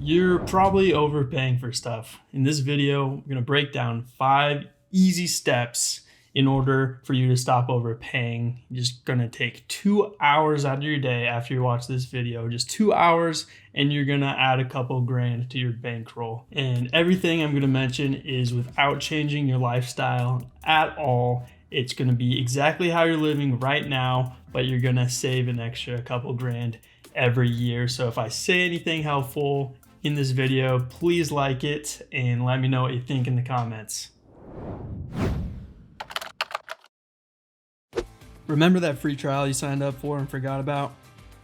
You're probably overpaying for stuff. In this video, we're going to break down 5 easy steps in order for you to stop overpaying. You're just going to take 2 hours out of your day after you watch this video, just 2 hours, and you're going to add a couple grand to your bankroll. And everything I'm going to mention is without changing your lifestyle at all. It's going to be exactly how you're living right now, but you're going to save an extra couple grand every year. So if I say anything helpful in this video, please like it and let me know what you think in the comments. Remember that free trial you signed up for and forgot about?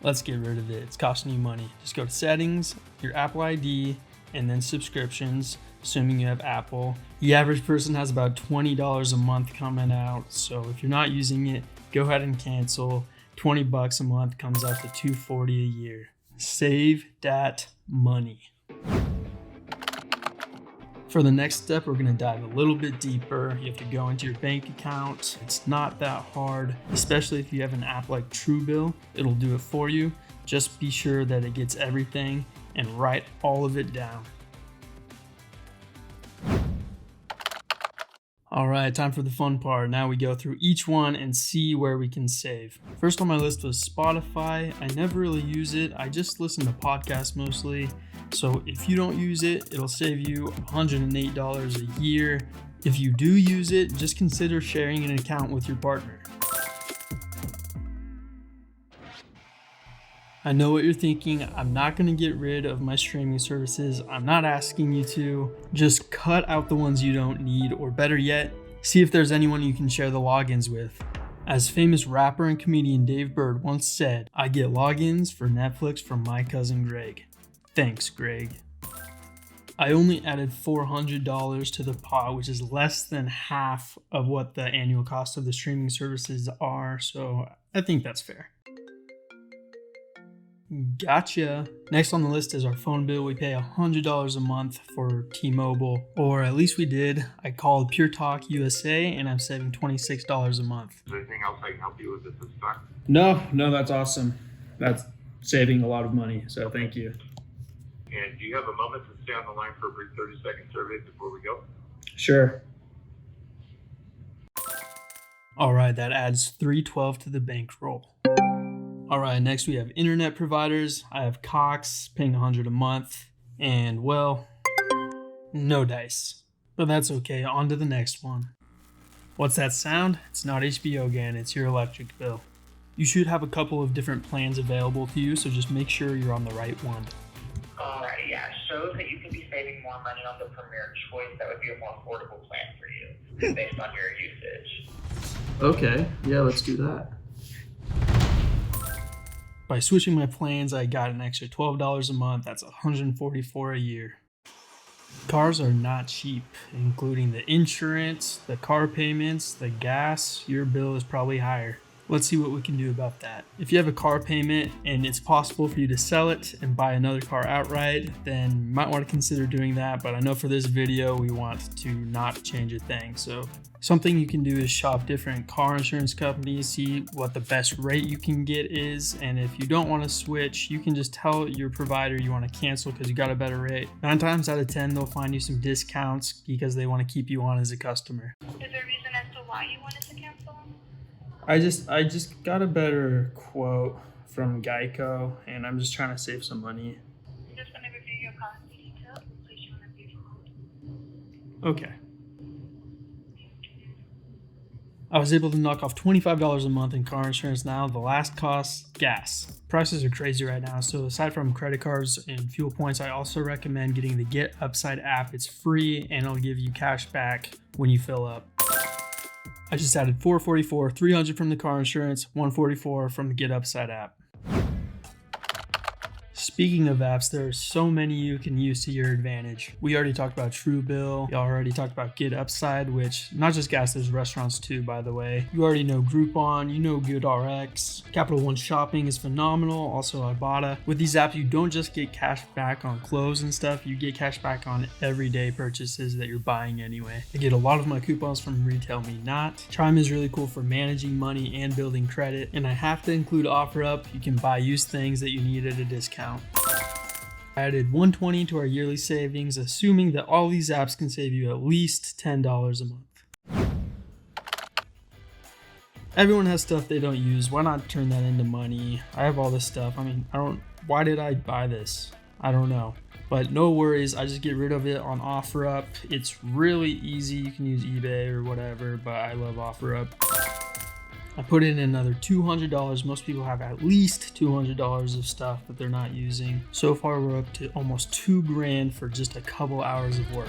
Let's get rid of it. It's costing you money. Just go to settings, your Apple ID, and then subscriptions, assuming you have Apple. The average person has about $20 a month coming out. So if you're not using it, go ahead and cancel. $20 a month comes out to $240 a year. Save that money. For the next step, we're going to dive a little bit deeper. You have to go into your bank account. It's not that hard, especially if you have an app like Truebill. It'll do it for you. Just be sure that it gets everything and write all of it down. All right, time for the fun part. Now we go through each one and see where we can save. First on my list was Spotify. I never really use it. I just listen to podcasts mostly. So if you don't use it, it'll save you $108 a year. If you do use it, just consider sharing an account with your partner. I know what you're thinking. I'm not going to get rid of my streaming services. I'm not asking you to. Just cut out the ones you don't need, or better yet, see if there's anyone you can share the logins with. As famous rapper and comedian Dave Bird once said, I get logins for Netflix from my cousin Greg. Thanks, Greg. I only added $400 to the pot, which is less than half of what the annual cost of the streaming services are, so I think that's fair. Gotcha. Next on the list is our phone bill. We pay $100 a month for T-Mobile, or at least we did. I called Pure Talk USA and I'm saving $26 a month. Is there anything else I can help you with at this time? No, that's awesome. That's saving a lot of money, so thank you. And do you have a moment to stay on the line for a brief 30-second survey before we go? Sure. All right, that adds $312 to the bankroll. All right, next we have internet providers. I have Cox paying $100 a month, and well, no dice. But that's okay, on to the next one. What's that sound? It's not HBO again, it's your electric bill. You should have a couple of different plans available to you, so just make sure you're on the right one. Alright, yeah, shows that you can be saving more money on the Premier Choice. That would be a more affordable plan for you, based on your usage. Okay, yeah, let's do that. By switching my plans, I got an extra $12 a month. That's $144 a year. Cars are not cheap, including the insurance, the car payments, the gas. Your bill is probably higher. Let's see what we can do about that. If you have a car payment and it's possible for you to sell it and buy another car outright, then you might want to consider doing that. But I know for this video, we want to not change a thing. So something you can do is shop different car insurance companies, see what the best rate you can get is. And if you don't want to switch, you can just tell your provider you want to cancel because you got a better rate. 9 times out of 10, they'll find you some discounts because they want to keep you on as a customer. Is there a reason as to why you wanted to cancel? I just got a better quote from Geico, and I'm just trying to save some money. I'm just going to review your policy details. Please show on a brief hold. Okay. I was able to knock off $25 a month in car insurance now. The last cost, gas. Prices are crazy right now, so aside from credit cards and fuel points, I also recommend getting the Get Upside app. It's free, and it'll give you cash back when you fill up. I just added $444, $300 from the car insurance, $144 from the Get Upside app. Speaking of apps, there are so many you can use to your advantage. We already talked about Truebill. We already talked about Get Upside, which not just gas, there's restaurants too, by the way. You already know Groupon, you know GoodRx. Capital One Shopping is phenomenal, also Ibotta. With these apps, you don't just get cash back on clothes and stuff, you get cash back on everyday purchases that you're buying anyway. I get a lot of my coupons from Retail Me Not. Chime is really cool for managing money and building credit, and I have to include OfferUp. You can buy used things that you need at a discount. Added 120 to our yearly savings, assuming that all these apps can save you at least $10 a month. Everyone has stuff they don't use. Why not turn that into money? I have all this stuff. I mean, why did I buy this? I don't know. But no worries, I just get rid of it on OfferUp. It's really easy. You can use eBay or whatever, but I love OfferUp. I put in another $200. Most people have at least $200 of stuff that they're not using. So far, we're up to almost $2,000 for just a couple hours of work.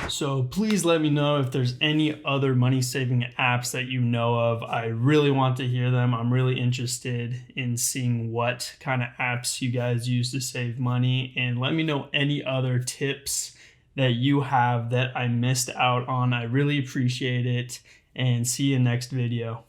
So please let me know if there's any other money saving apps that you know of. I really want to hear them. I'm really interested in seeing what kind of apps you guys use to save money, and let me know any other tips that you have that I missed out on. I really appreciate it, and see you next video.